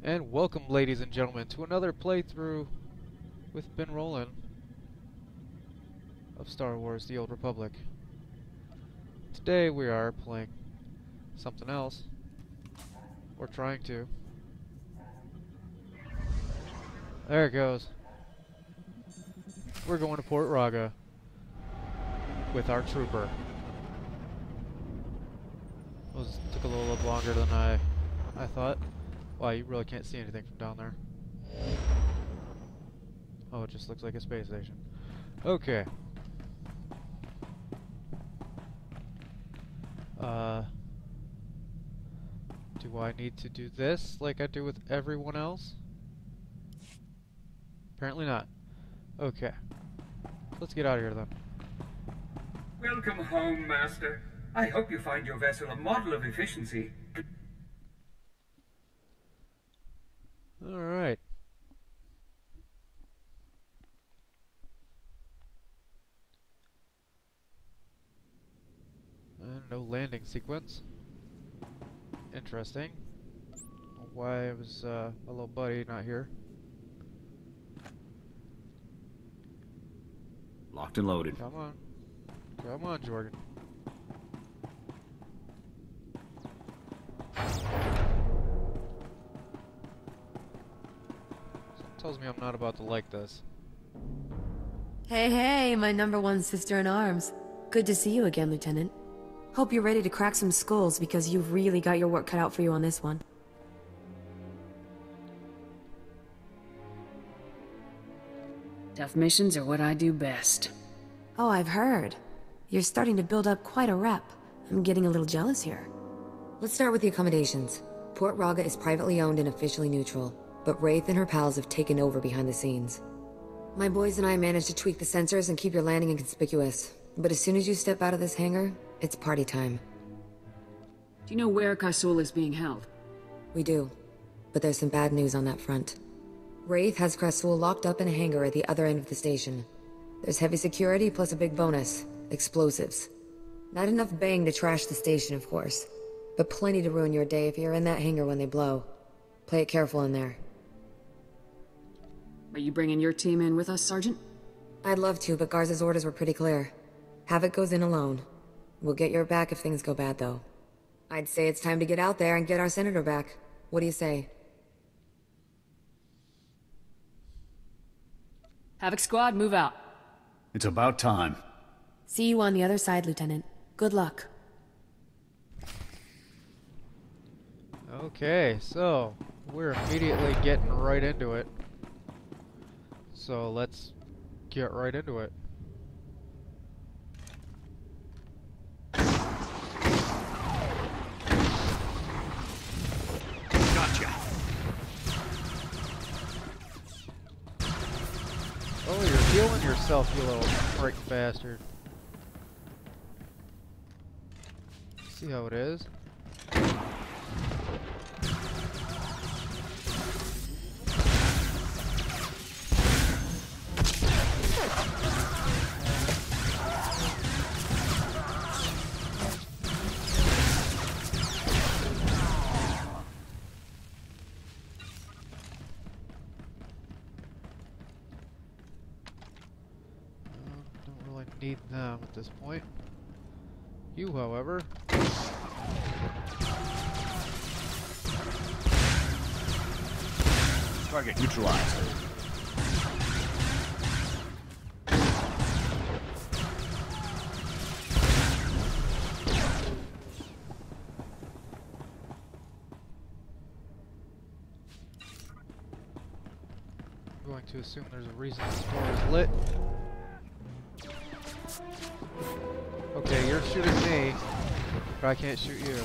And welcome, ladies and gentlemen, to another playthrough with Ben Roland of Star Wars: The Old Republic. Today we are playing something else. Or trying to. There it goes. We're going to Port Raga with our trooper. Took a little longer than I thought. Wow, you really can't see anything from down there. Oh, it just looks like a space station. Okay. Do I need to do this like I do with everyone else? Apparently not. Okay. Let's get out of here then. Welcome home, Master. I hope you find your vessel a model of efficiency. Alright. No landing sequence. Interesting. Why was my little buddy not here? Locked and loaded. Come on. Come on, Jordan. Something tells me I'm not about to like this. Hey, hey, my #1 sister in arms. Good to see you again, Lieutenant. Hope you're ready to crack some skulls because you've really got your work cut out for you on this one. Tough missions are what I do best. Oh, I've heard. You're starting to build up quite a rep. I'm getting a little jealous here. Let's start with the accommodations. Port Raga is privately owned and officially neutral, but Wraith and her pals have taken over behind the scenes. My boys and I managed to tweak the sensors and keep your landing inconspicuous, but as soon as you step out of this hangar, it's party time. Do you know where Kaisul is being held? We do, but there's some bad news on that front. Wraith has Krasul locked up in a hangar at the other end of the station. There's heavy security plus a big bonus, explosives. Not enough bang to trash the station, of course, but plenty to ruin your day if you're in that hangar when they blow. Play it careful in there. Are you bringing your team in with us, Sergeant? I'd love to, but Garza's orders were pretty clear. Havoc goes in alone. We'll get your back if things go bad, though. I'd say it's time to get out there and get our senator back. What do you say? Havoc Squad, move out. It's about time. See you on the other side, Lieutenant. Good luck. Okay, so we're immediately getting right into it. So let's get right into it. Gotcha. Oh, you're healing yourself, you little frick bastard. See how it is? Need them at this point. You, however, Target neutralized. I'm going to assume there's a reason the store is lit. Okay, you're shooting me, but I can't shoot you.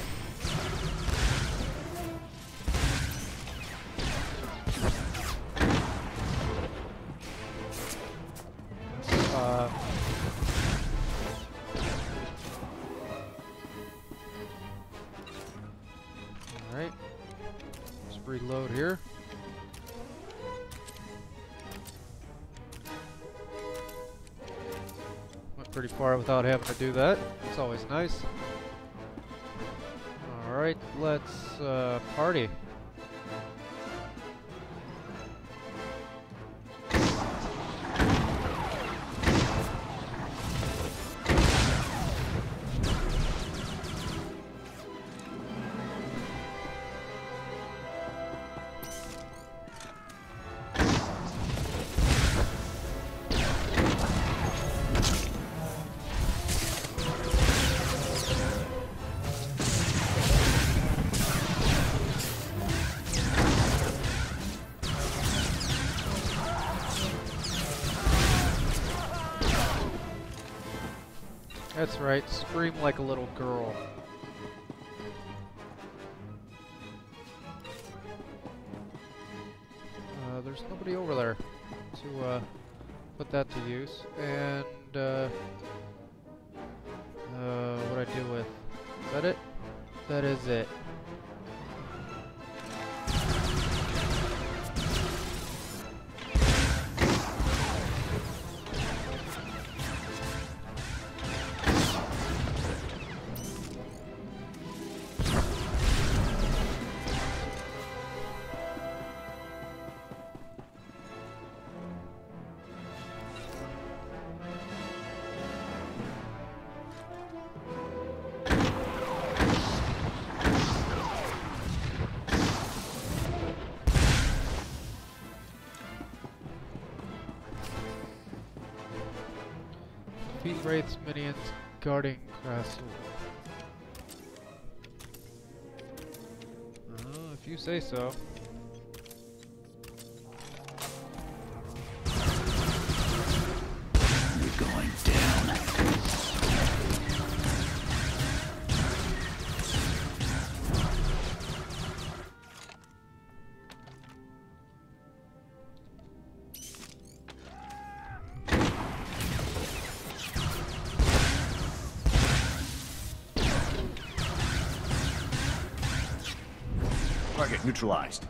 Alright. Just reload here. Pretty far without having to do that. It's always nice. Alright, let's party. That's right, scream like a little girl. There's nobody over there to put that to use. And what I do with? Is that it? That is it. Defeat Wraith's minions guarding Castle. If you say so. You're going down. Target neutralized.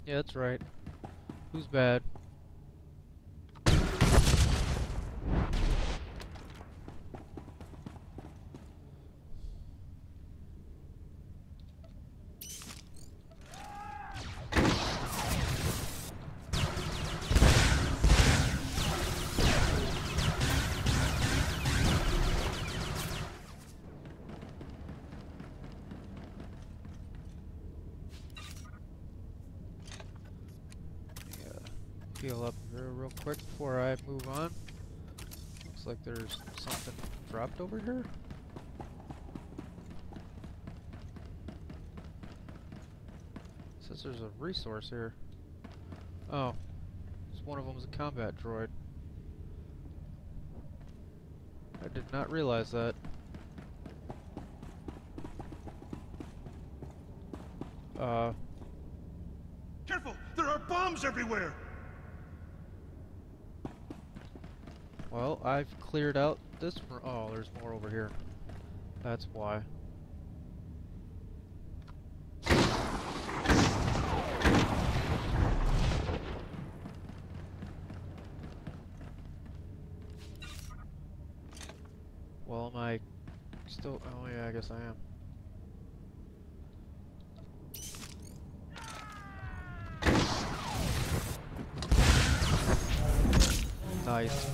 Yeah, that's right. Who's bad? Heal up here real quick before I move on. Looks like there's something dropped over here. Says there's a resource here. Oh, one of them is a combat droid. I did not realize that. Careful! There are bombs everywhere! Well, I've cleared out this room. Oh, there's more over here. That's why. Well, am I still... Oh yeah, I guess I am. Nice.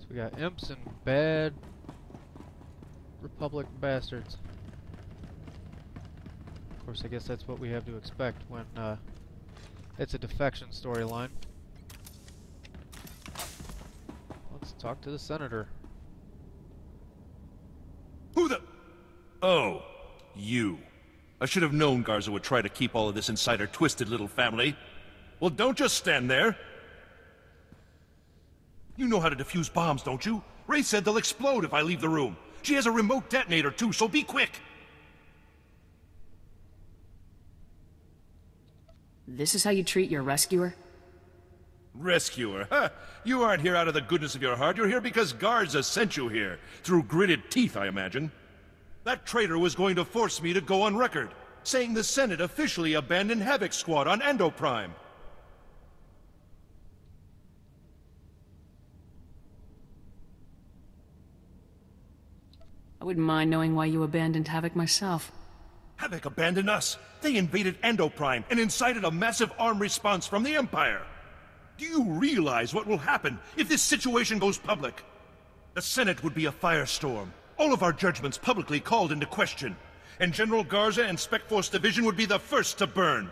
We got imps and bad Republic bastards. Of course, I guess that's what we have to expect when it's a defection storyline. Let's talk to the senator. Who the... Oh, you. I should have known Garza would try to keep all of this inside her twisted little family. Well, don't just stand there. You know how to defuse bombs, don't you? Wraith said they'll explode if I leave the room. She has a remote detonator too, so be quick. This is how you treat your rescuer? Rescuer? Huh? You aren't here out of the goodness of your heart. You're here because Garza sent you here. Through gritted teeth, I imagine. That traitor was going to force me to go on record, saying the Senate officially abandoned Havoc Squad on Endo Prime. I wouldn't mind knowing why you abandoned Havoc myself. Havoc abandoned us. They invaded Endo Prime and incited a massive armed response from the Empire. Do you realize what will happen if this situation goes public? The Senate would be a firestorm. All of our judgments publicly called into question. And General Garza and Spec Force Division would be the first to burn.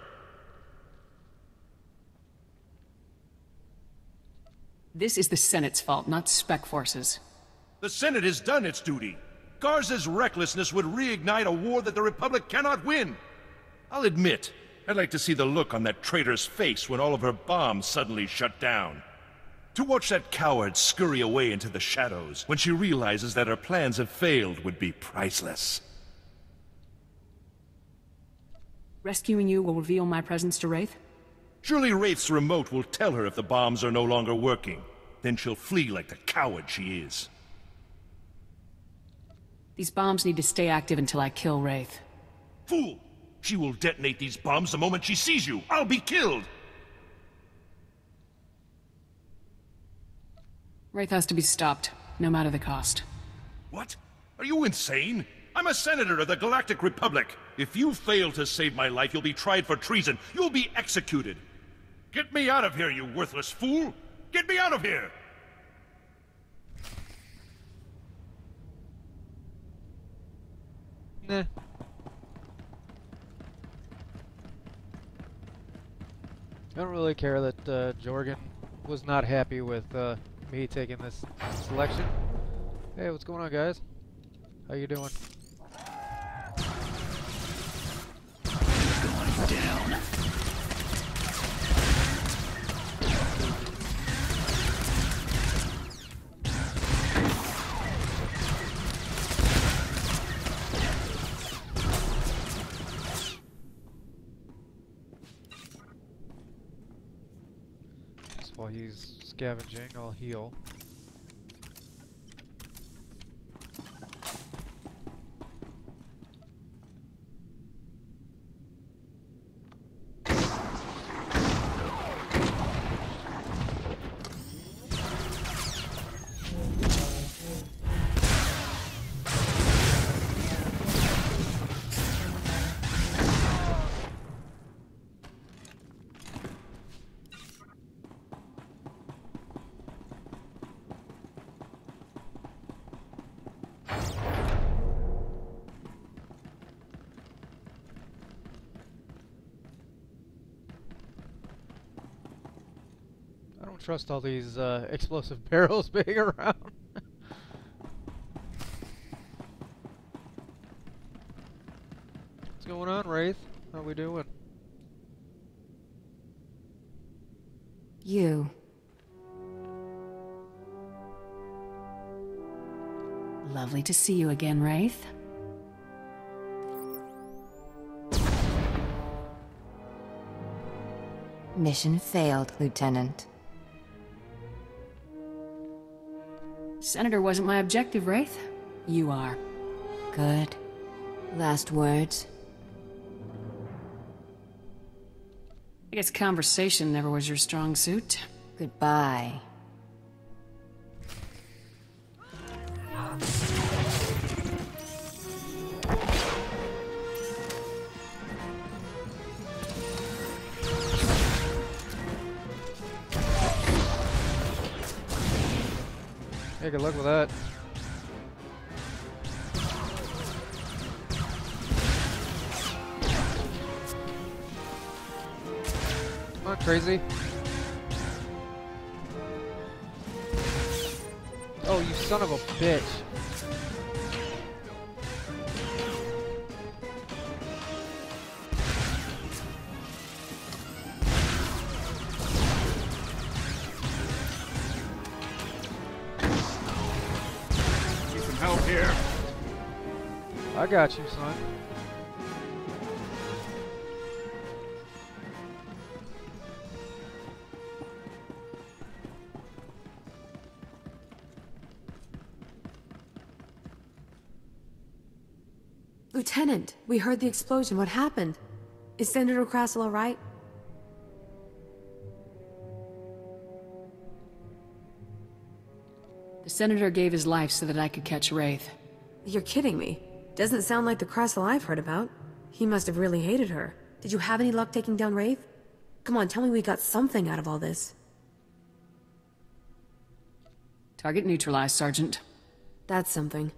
This is the Senate's fault, not Spec Force's. The Senate has done its duty. Garza's recklessness would reignite a war that the Republic cannot win. I'll admit, I'd like to see the look on that traitor's face when all of her bombs suddenly shut down. To watch that coward scurry away into the shadows when she realizes that her plans have failed would be priceless. Rescuing you will reveal my presence to Wraith? Surely Wraith's remote will tell her if the bombs are no longer working. Then she'll flee like the coward she is. These bombs need to stay active until I kill Wraith. Fool! She will detonate these bombs the moment she sees you. I'll be killed! Wraith has to be stopped, no matter the cost. What? Are you insane? I'm a senator of the Galactic Republic. If you fail to save my life, you'll be tried for treason. You'll be executed. Get me out of here, you worthless fool! Get me out of here! Nah. I don't really care that Jorgen was not happy with me taking this selection. Hey, what's going on, guys? How you doing? Going down. While he's scavenging, I'll heal. I don't trust all these explosive barrels being around. What's going on, Wraith? How we doing? You. Lovely to see you again, Wraith. Mission failed, Lieutenant. Senator wasn't my objective, Wraith. You are. Good. Last words? I guess conversation never was your strong suit. Goodbye. Hey, good luck with that. Come on, crazy. Oh, you son of a bitch. Need some help here. I got you, son. Lieutenant, we heard the explosion. What happened? Is Senator Krasl all right? The Senator gave his life so that I could catch Wraith. You're kidding me. Doesn't sound like the Krasl I've heard about. He must have really hated her. Did you have any luck taking down Wraith? Come on, tell me we got something out of all this. Target neutralized, Sergeant. That's something.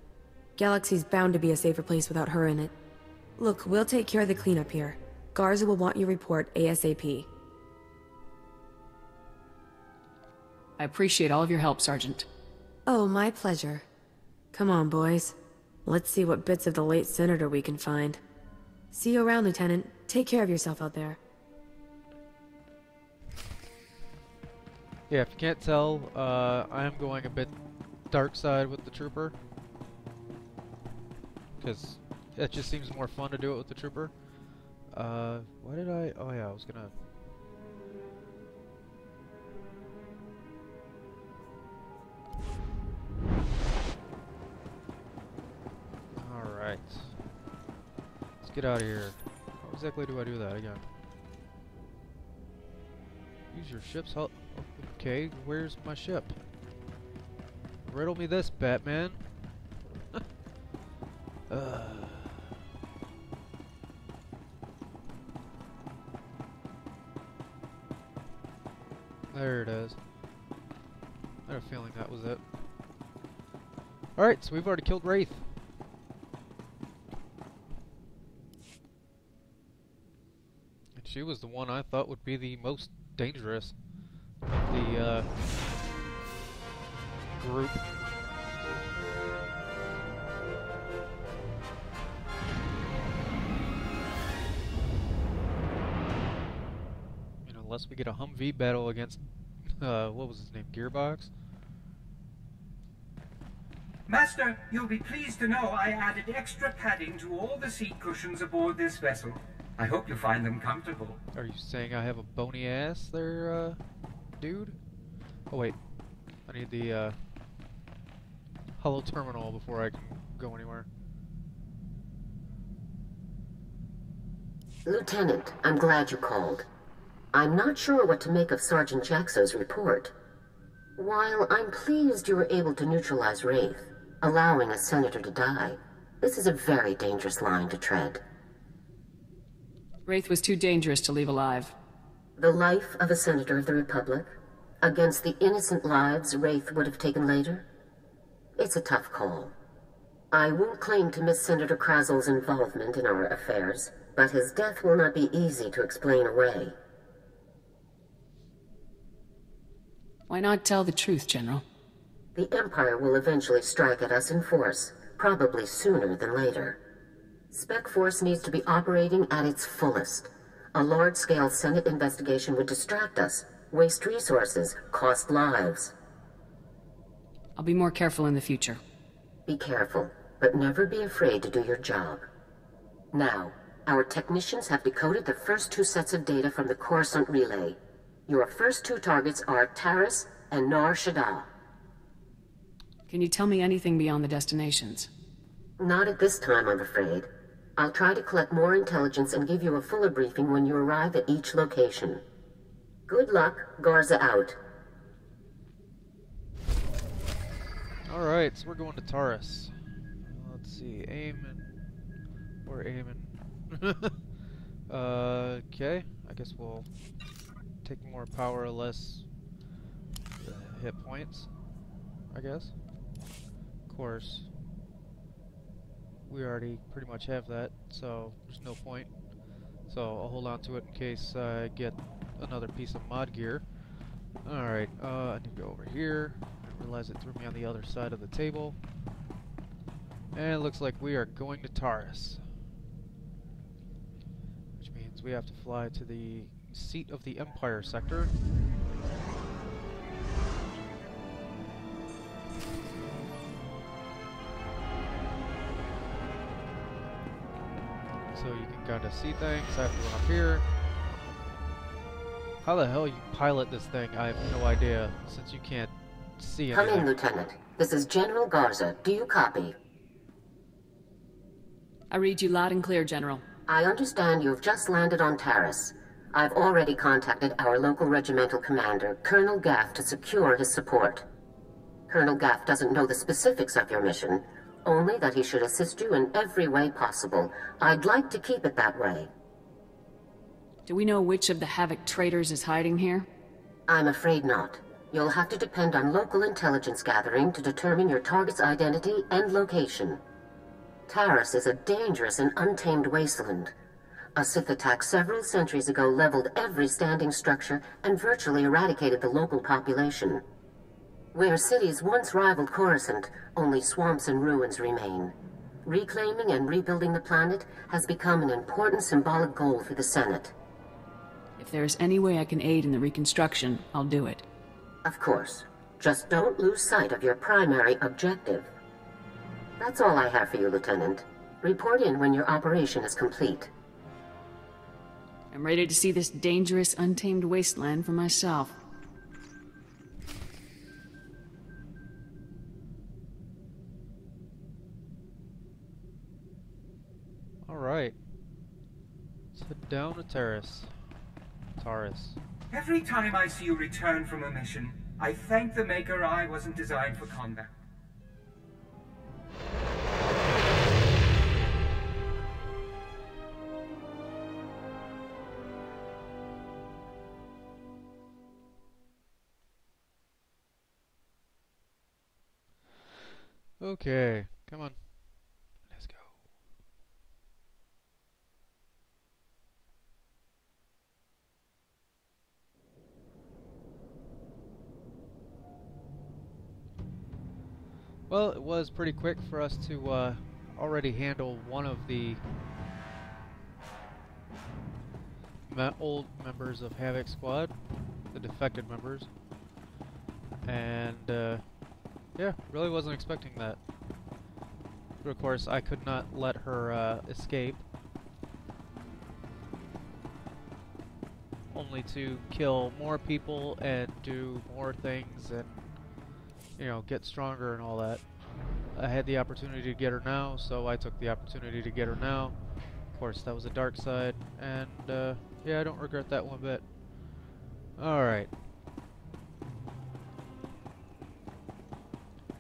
Galaxy's bound to be a safer place without her in it. Look, we'll take care of the cleanup here. Garza will want your report ASAP. I appreciate all of your help, Sergeant. Oh, my pleasure. Come on, boys. Let's see what bits of the late Senator we can find. See you around, Lieutenant. Take care of yourself out there. Yeah, if you can't tell, I am going a bit dark side with the trooper. Because it just seems more fun to do it with the trooper. Why did I... Oh yeah, I was gonna... Alright. Let's get out of here. How exactly do I do that again? Use your ship's help. Okay, where's my ship? Riddle me this, Batman. There it is. I had a feeling that was it. Alright, so we've already killed Wraith. And she was the one I thought would be the most dangerous of the group. You know, unless we get a Humvee battle against what was his name? Gearbox? Master, you'll be pleased to know I added extra padding to all the seat cushions aboard this vessel. I hope you find them comfortable. Are you saying I have a bony ass there, dude? Oh wait, I need the hollow terminal before I can go anywhere. Lieutenant, I'm glad you called. I'm not sure what to make of Sergeant Jaxo's report. While I'm pleased you were able to neutralize Wraith, allowing a senator to die, this is a very dangerous line to tread. Wraith was too dangerous to leave alive. The life of a senator of the Republic, against the innocent lives Wraith would have taken later? It's a tough call. I won't claim to miss Senator Krasl's involvement in our affairs, but his death will not be easy to explain away. Why not tell the truth, General? The Empire will eventually strike at us in force, probably sooner than later. Spec Force needs to be operating at its fullest. A large-scale Senate investigation would distract us, waste resources, cost lives. I'll be more careful in the future. Be careful, but never be afraid to do your job. Now, our technicians have decoded the first two sets of data from the Coruscant relay. Your first two targets are Taris and Nar Shaddaa. Can you tell me anything beyond the destinations? Not at this time, I'm afraid. I'll try to collect more intelligence and give you a fuller briefing when you arrive at each location. Good luck, Garza out. Alright, so we're going to Taris. Let's see, aiming. We're aiming. Okay, I guess we'll take more power or less hit points, I guess. Of course, we already pretty much have that, so there's no point. So I'll hold on to it in case I get another piece of mod gear. Alright, I need to go over here. I realize it threw me on the other side of the table. And it looks like we are going to Taris. Which means we have to fly to the seat of the Empire sector. So you can kind of see things. I have to run up here. How the hell you pilot this thing, I have no idea, since you can't see anything. Come in, Lieutenant. This is General Garza. Do you copy? I read you loud and clear, General. I understand you've just landed on Taris. I've already contacted our local regimental commander, Colonel Gaff, to secure his support. Colonel Gaff doesn't know the specifics of your mission, only that he should assist you in every way possible. I'd like to keep it that way. Do we know which of the Havoc traitors is hiding here? I'm afraid not. You'll have to depend on local intelligence gathering to determine your target's identity and location. Taris is a dangerous and untamed wasteland. A Sith attack several centuries ago leveled every standing structure and virtually eradicated the local population. Where cities once rivaled Coruscant, only swamps and ruins remain. Reclaiming and rebuilding the planet has become an important symbolic goal for the Senate. If there's any way I can aid in the reconstruction, I'll do it. Of course. Just don't lose sight of your primary objective. That's all I have for you, Lieutenant. Report in when your operation is complete. I'm ready to see this dangerous, untamed wasteland for myself. Alright. Let's head down to Taris. Every time I see you return from a mission, I thank the Maker I wasn't designed for combat. Okay, come on. Let's go. Well, it was pretty quick for us to already handle one of the old members of Havoc Squad, the defected members, and yeah, really wasn't expecting that. But of course, I could not let her escape, only to kill more people and do more things and, you know, get stronger and all that. I had the opportunity to get her now, so I took the opportunity to get her now. Of course, that was a dark side, and yeah, I don't regret that one bit. Alright.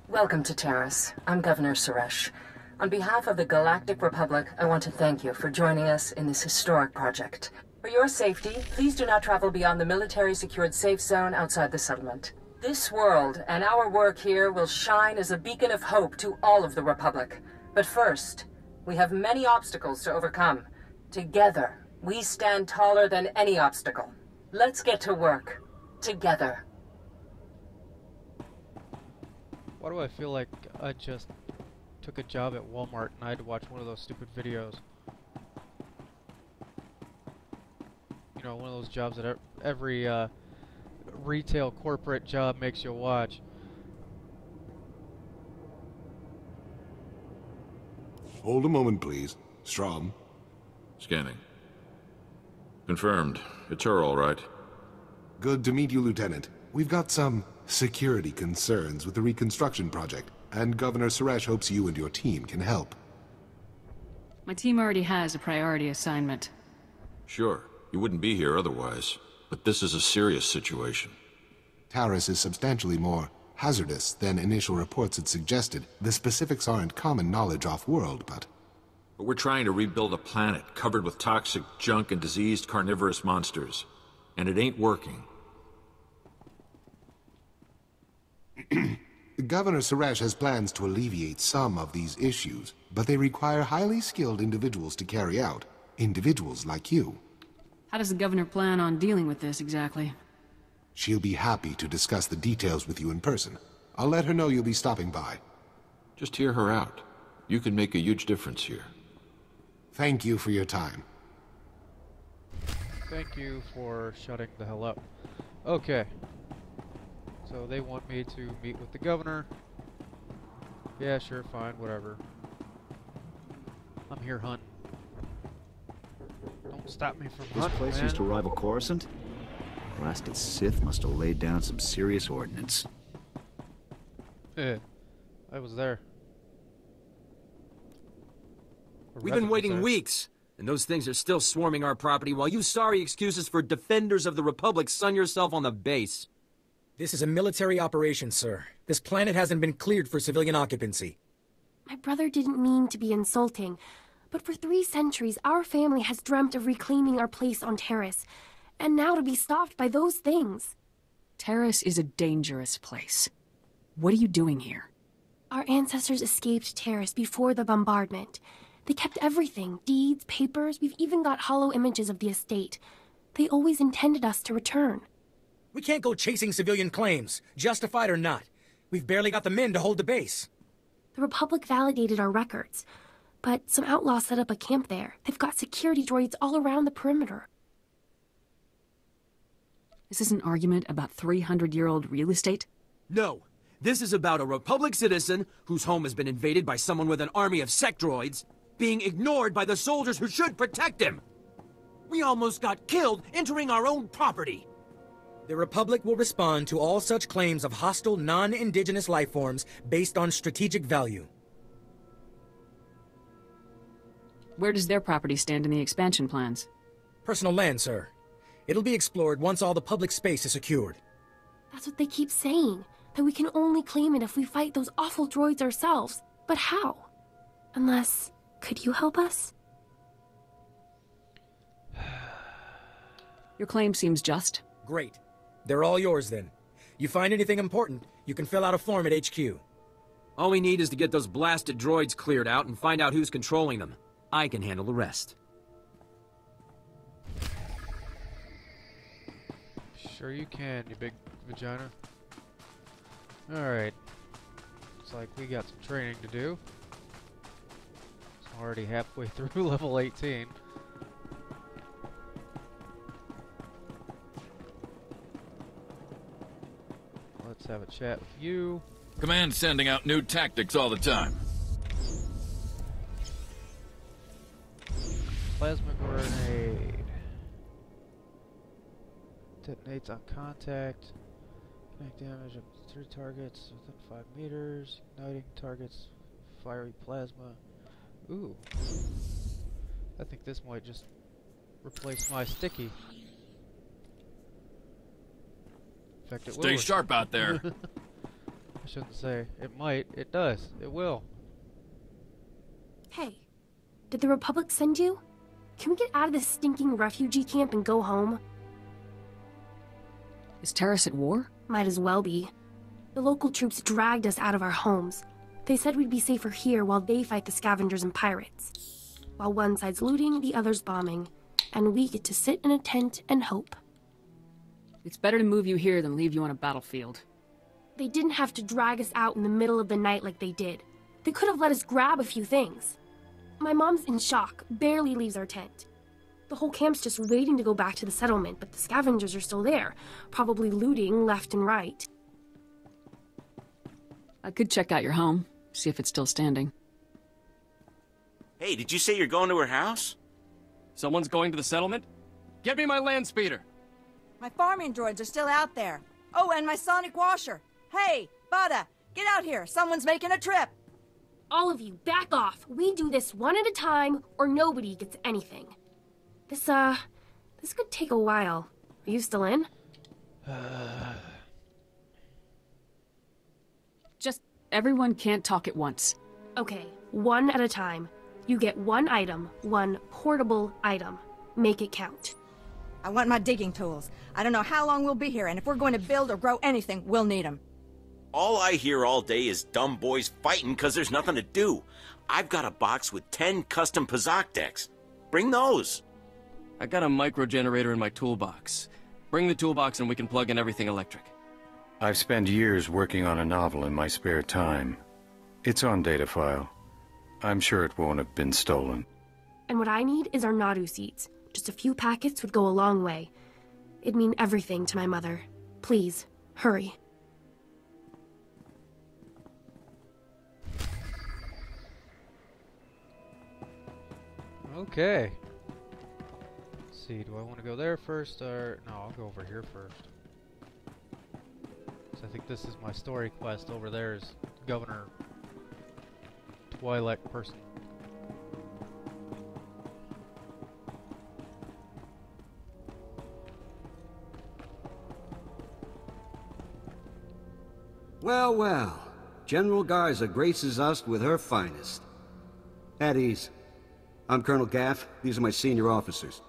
Welcome to Taris. I'm Governor Suresh. On behalf of the Galactic Republic, I want to thank you for joining us in this historic project. For your safety, please do not travel beyond the military-secured safe zone outside the settlement. This world and our work here will shine as a beacon of hope to all of the Republic. But first, we have many obstacles to overcome. Together, we stand taller than any obstacle. Let's get to work. Together. Why do I feel like I just took a job at Walmart and I had to watch one of those stupid videos? You know, one of those jobs that every retail corporate job makes you watch. Hold a moment, please. Strom. Scanning. Confirmed. It's her, all right. Good to meet you, Lieutenant. We've got some security concerns with the reconstruction project, and Governor Suresh hopes you and your team can help. My team already has a priority assignment. Sure. You wouldn't be here otherwise. But this is a serious situation. Taris is substantially more hazardous than initial reports had suggested. The specifics aren't common knowledge off-world, but we're trying to rebuild a planet covered with toxic junk and diseased carnivorous monsters. And it ain't working. Governor Suresh has plans to alleviate some of these issues, but they require highly skilled individuals to carry out. Individuals like you. How does the governor plan on dealing with this exactly? She'll be happy to discuss the details with you in person. I'll let her know you'll be stopping by. Just hear her out. You can make a huge difference here. Thank you for your time. Thank you for shutting the hell up. Okay. So they want me to meet with the governor. Yeah, sure, fine, whatever. I'm here hunting. Don't stop me from hunting, This place used to rival Coruscant? Blasted Sith must have laid down some serious ordnance. I was there. We've been waiting sir. weeks, and those things are still swarming our property while you sorry excuses for defenders of the Republic sun yourself on the base. This is a military operation, sir. This planet hasn't been cleared for civilian occupancy. My brother didn't mean to be insulting, but for 3 centuries, our family has dreamt of reclaiming our place on Taris, and now to be stopped by those things. Taris is a dangerous place. What are you doing here? Our ancestors escaped Taris before the bombardment. They kept everything, deeds, papers, we've even got hollow images of the estate. They always intended us to return. We can't go chasing civilian claims, justified or not. We've barely got the men to hold the base. The Republic validated our records, but some outlaws set up a camp there. They've got security droids all around the perimeter. This is an argument about 300-year-old real estate? No. This is about a Republic citizen whose home has been invaded by someone with an army of sec droids, being ignored by the soldiers who should protect him. We almost got killed entering our own property. The Republic will respond to all such claims of hostile, non-indigenous life forms based on strategic value. Where does their property stand in the expansion plans? Personal land, sir. It'll be explored once all the public space is secured. That's what they keep saying, that we can only claim it if we fight those awful droids ourselves. But how? Unless, could you help us? Your claim seems just. Great. They're all yours then. You find anything important, you can fill out a form at HQ. All we need is to get those blasted droids cleared out and find out who's controlling them. I can handle the rest. Sure you can, you big vagina. Alright. Looks like we got some training to do. I'm already halfway through level 18. Let's have a chat with you. Command's sending out new tactics all the time. Plasma grenade. Detonates on contact. Make damage up to 3 targets within 5 meters. Igniting targets. Fiery plasma. Ooh. I think this might just replace my sticky. In fact, it will. Stay sharp out there. I shouldn't say it might. It does. It will. Hey, did the Republic send you? Can we get out of this stinking refugee camp and go home? Is Taris at war? Might as well be. The local troops dragged us out of our homes. They said we'd be safer here while they fight the scavengers and pirates. While one side's looting, the other's bombing. And we get to sit in a tent and hope. It's better to move you here than leave you on a battlefield. They didn't have to drag us out in the middle of the night like they did. They could have let us grab a few things. My mom's in shock, barely leaves our tent. The whole camp's just waiting to go back to the settlement, but the scavengers are still there, probably looting left and right. I could check out your home, see if it's still standing. Hey, did you say you're going to her house? Someone's going to the settlement? Get me my land speeder. My farming droids are still out there. Oh, and my sonic washer. Hey, Bada, get out here. Someone's making a trip. All of you, back off. We do this one at a time, or nobody gets anything. This could take a while. Are you still in? Just, everyone can't talk at once. Okay, one at a time. You get one item, one portable item. Make it count. I want my digging tools. I don't know how long we'll be here, and if we're going to build or grow anything, we'll need them. All I hear all day is dumb boys fighting because there's nothing to do. I've got a box with 10 custom Pazak decks. Bring those. I got a micro generator in my toolbox. Bring the toolbox and we can plug in everything electric. I've spent years working on a novel in my spare time. It's on data file. I'm sure it won't have been stolen. And what I need is our Nadu seeds. Just a few packets would go a long way. It'd mean everything to my mother. Please, hurry. Okay. Let's see, do I want to go there first, or... No, I'll go over here first. So I think this is my story quest. Over there is Governor Twilight person. Well, well. General Garza graces us with her finest. At ease. I'm Colonel Gaff. These are my senior officers.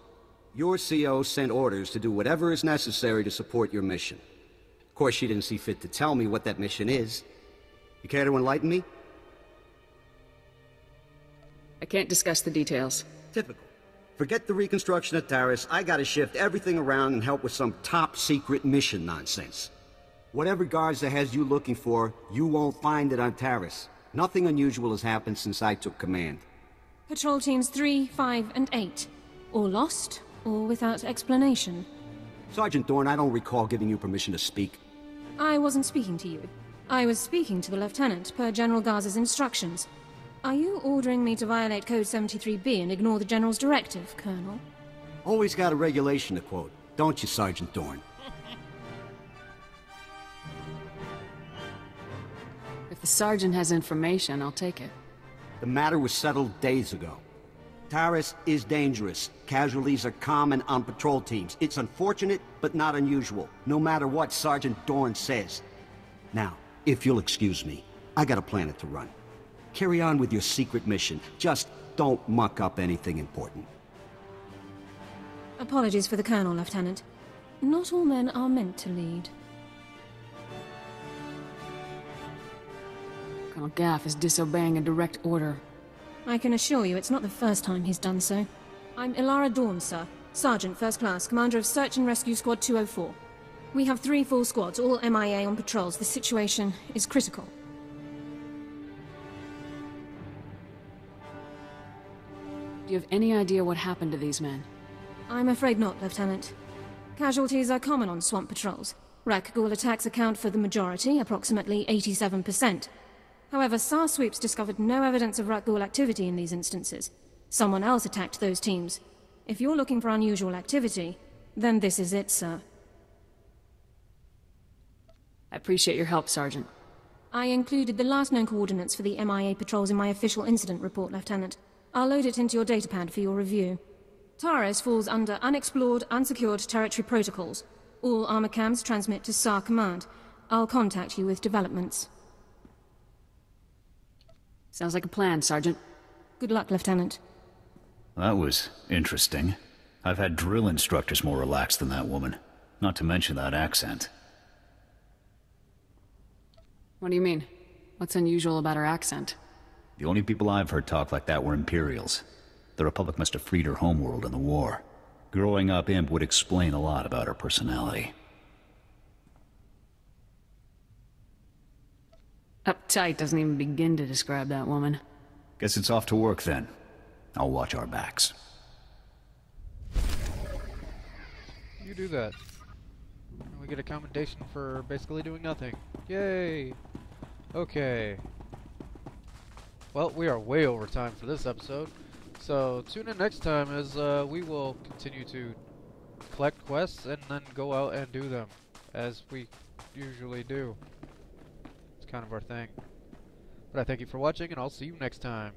Your CO sent orders to do whatever is necessary to support your mission. Of course, she didn't see fit to tell me what that mission is. You care to enlighten me? I can't discuss the details. Typical. Forget the reconstruction of Taris. I gotta shift everything around and help with some top-secret mission nonsense. Whatever Garza has you looking for, you won't find it on Taris. Nothing unusual has happened since I took command. Patrol teams 3, 5, and 8. All lost, or without explanation. Sergeant Dorn, I don't recall giving you permission to speak. I wasn't speaking to you. I was speaking to the Lieutenant, per General Garza's instructions. Are you ordering me to violate Code 73B and ignore the General's directive, Colonel? Always got a regulation to quote, don't you, Sergeant Dorn? If the Sergeant has information, I'll take it. The matter was settled days ago. Taris is dangerous. Casualties are common on patrol teams. It's unfortunate, but not unusual, no matter what Sergeant Dorn says. Now, if you'll excuse me, I got a planet to run. Carry on with your secret mission. Just don't muck up anything important. Apologies for the Colonel, Lieutenant. Not all men are meant to lead. Colonel Gaff is disobeying a direct order. I can assure you it's not the first time he's done so. I'm Ilara Dawn, sir. Sergeant, First Class, Commander of Search and Rescue Squad 204. We have 3 full squads, all MIA on patrols. The situation is critical. Do you have any idea what happened to these men? I'm afraid not, Lieutenant. Casualties are common on swamp patrols. Wreck ghoul attacks account for the majority, approximately 87%. However, SAR sweeps discovered no evidence of Rat Ghoul activity in these instances. Someone else attacked those teams. If you're looking for unusual activity, then this is it, sir. I appreciate your help, Sergeant. I included the last known coordinates for the MIA patrols in my official incident report, Lieutenant. I'll load it into your datapad for your review. Taris falls under Unexplored, Unsecured Territory Protocols. All armor cams transmit to SAR Command. I'll contact you with developments. Sounds like a plan, Sergeant. Good luck, Lieutenant. That was interesting. I've had drill instructors more relaxed than that woman. Not to mention that accent. What do you mean? What's unusual about her accent? The only people I've heard talk like that were Imperials. The Republic must have freed her homeworld in the war. Growing up Imp would explain a lot about her personality. Uptight doesn't even begin to describe that woman. Guess it's off to work then. I'll watch our backs. You do that. We get a commendation for basically doing nothing. Yay! Okay. Well, we are way over time for this episode. So tune in next time as we will continue to collect quests and then go out and do them, as we usually do. It's kind of our thing. But I thank you for watching, and I'll see you next time.